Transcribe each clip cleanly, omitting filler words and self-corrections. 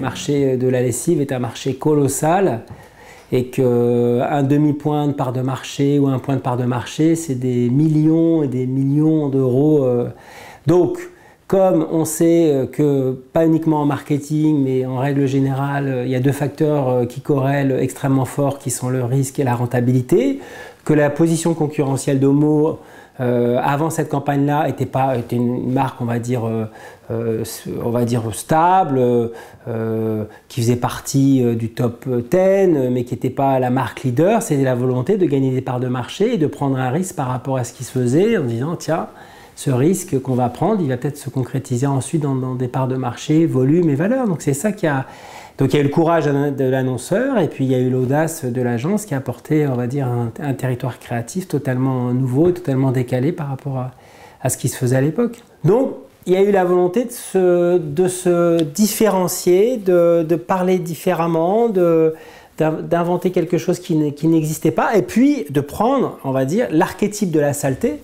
marché de la lessive est un marché colossal et qu'un demi-point de part de marché ou un point de part de marché, c'est des millions et des millions d'euros. Donc, comme on sait que, pas uniquement en marketing, mais en règle générale, il y a deux facteurs qui corrèlent extrêmement fort, qui sont le risque et la rentabilité, que la position concurrentielle d'Omo, avant cette campagne-là, était une marque, on va dire stable, qui faisait partie du top 10, mais qui n'était pas la marque leader. C'était la volonté de gagner des parts de marché et de prendre un risque par rapport à ce qui se faisait, en disant, tiens, ce risque qu'on va prendre, il va peut-être se concrétiser ensuite dans des parts de marché, volume et valeur. Donc c'est ça qui a... Donc il y a eu le courage de l'annonceur et puis il y a eu l'audace de l'agence qui a apporté, on va dire, un territoire créatif totalement nouveau, totalement décalé par rapport à ce qui se faisait à l'époque. Donc il y a eu la volonté de se différencier, de parler différemment, d'inventer quelque chose qui n'existait pas et puis de prendre, on va dire, l'archétype de la saleté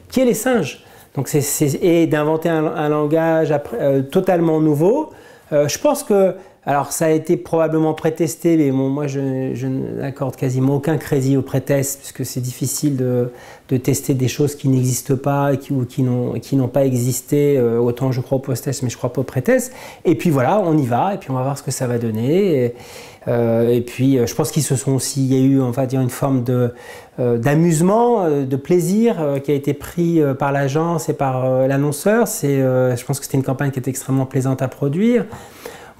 qui est les singes. Donc et d'inventer un langage totalement nouveau. Je pense que, alors ça a été probablement prétesté, mais bon, moi je n'accorde quasiment aucun crédit au pré-test, puisque c'est difficile de tester des choses qui n'existent pas ou qui n'ont pas existé. Autant je crois au post-test, mais je ne crois pas au pré-test. Et puis voilà, on y va, et puis on va voir ce que ça va donner. Et puis je pense qu'ils se sont aussi, il y a eu, on va dire, une forme d'amusement, de plaisir qui a été pris par l'agence et par l'annonceur. Je pense que c'était une campagne qui était extrêmement plaisante à produire.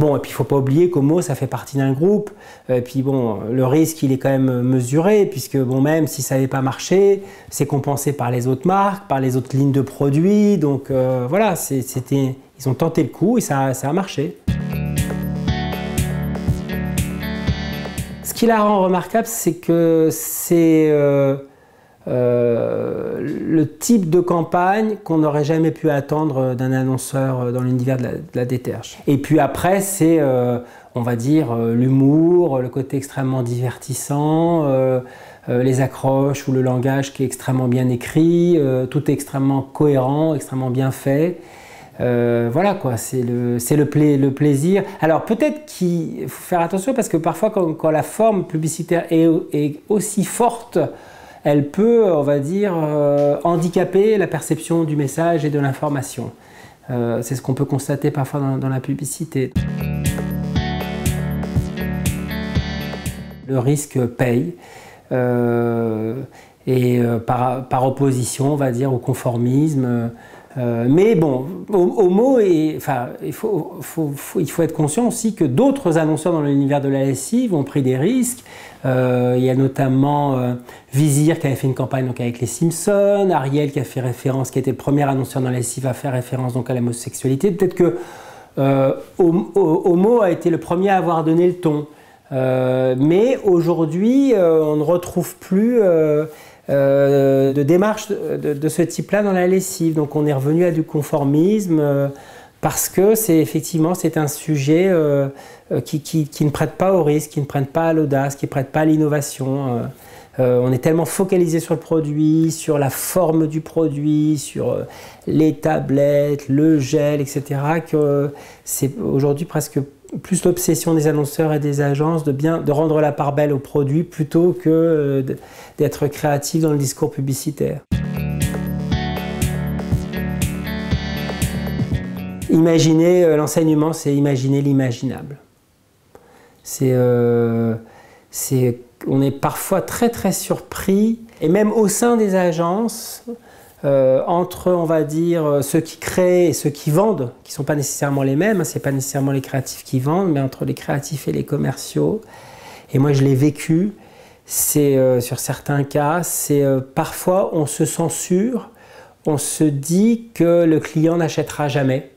Bon, et puis il ne faut pas oublier qu'Omo, ça fait partie d'un groupe. Et puis bon, le risque, il est quand même mesuré, puisque bon, même si ça n'avait pas marché, c'est compensé par les autres marques, par les autres lignes de produits. Donc voilà, ils ont tenté le coup et ça a marché. Ce qui la rend remarquable, c'est que c'est le type de campagne qu'on n'aurait jamais pu attendre d'un annonceur dans l'univers de la déterge. Et puis après, c'est, on va dire, l'humour, le côté extrêmement divertissant, les accroches ou le langage qui est extrêmement bien écrit, tout est extrêmement cohérent, extrêmement bien fait. Voilà quoi, c'est le plaisir. Alors peut-être qu'il faut faire attention parce que parfois quand la forme publicitaire est aussi forte, elle peut, on va dire, handicaper la perception du message et de l'information. C'est ce qu'on peut constater parfois dans la publicité. Le risque paye. Par opposition, on va dire, au conformisme. Mais bon, Omo, il faut être conscient aussi que d'autres annonceurs dans l'univers de la lessive ont pris des risques. Il y a notamment Vizir qui avait fait une campagne donc, avec les Simpsons, Ariel qui a fait référence, qui était le premier annonceur dans la lessive à faire référence donc, à l'homosexualité. Peut-être que Omo a été le premier à avoir donné le ton. Mais aujourd'hui, on ne retrouve plus de démarche de ce type-là dans la lessive. Donc on est revenu à du conformisme parce que c'est un sujet qui ne prête pas au risque, qui ne prête pas à l'audace, qui ne prête pas à l'innovation. On est tellement focalisé sur le produit, sur la forme du produit, sur les tablettes, le gel, etc. que c'est aujourd'hui presque plus l'obsession des annonceurs et des agences de rendre la part belle au produit plutôt que d'être créatif dans le discours publicitaire. Imaginer l'enseignement, c'est imaginer l'imaginable. On est parfois très surpris, et même au sein des agences, entre, on va dire, ceux qui créent et ceux qui vendent, qui ne sont pas nécessairement les mêmes, hein, ce n'est pas nécessairement les créatifs qui vendent, mais entre les créatifs et les commerciaux. Et moi, je l'ai vécu, sur certains cas, parfois on se censure, on se dit que le client n'achètera jamais.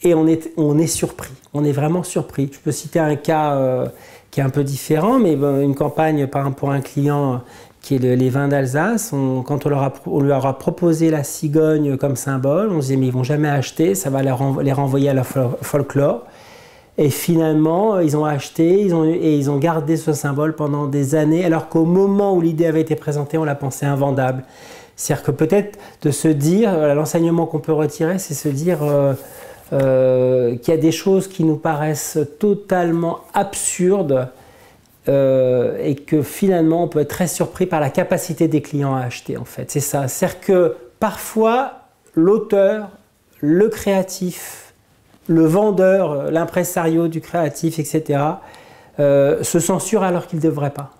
Et on est surpris, on est vraiment surpris. Je peux citer un cas qui est un peu différent, mais une campagne par exemple, pour un client qui est les vins d'Alsace, quand on lui aura proposé la cigogne comme symbole, on se disait mais ils ne vont jamais acheter, ça va les renvoyer à leur folklore. Et finalement, ils ont acheté et ils ont gardé ce symbole pendant des années, alors qu'au moment où l'idée avait été présentée, on l'a pensé invendable. C'est-à-dire que peut-être de se dire, l'enseignement qu'on peut retirer, c'est se dire qu'il y a des choses qui nous paraissent totalement absurdes et que finalement on peut être très surpris par la capacité des clients à acheter en fait. C'est ça, c'est-à-dire que parfois l'auteur, le créatif, le vendeur, l'impresario du créatif, etc. Se censure alors qu'il ne devrait pas.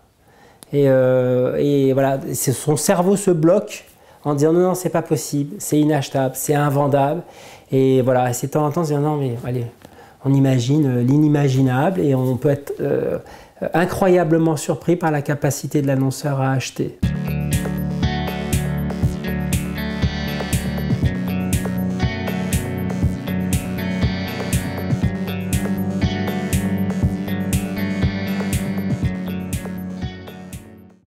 Et voilà, son cerveau se bloque en disant non, non, c'est pas possible, c'est inachetable, c'est invendable. Et voilà, c'est de temps en temps se dire non, mais allez, on imagine l'inimaginable et on peut être incroyablement surpris par la capacité de l'annonceur à acheter.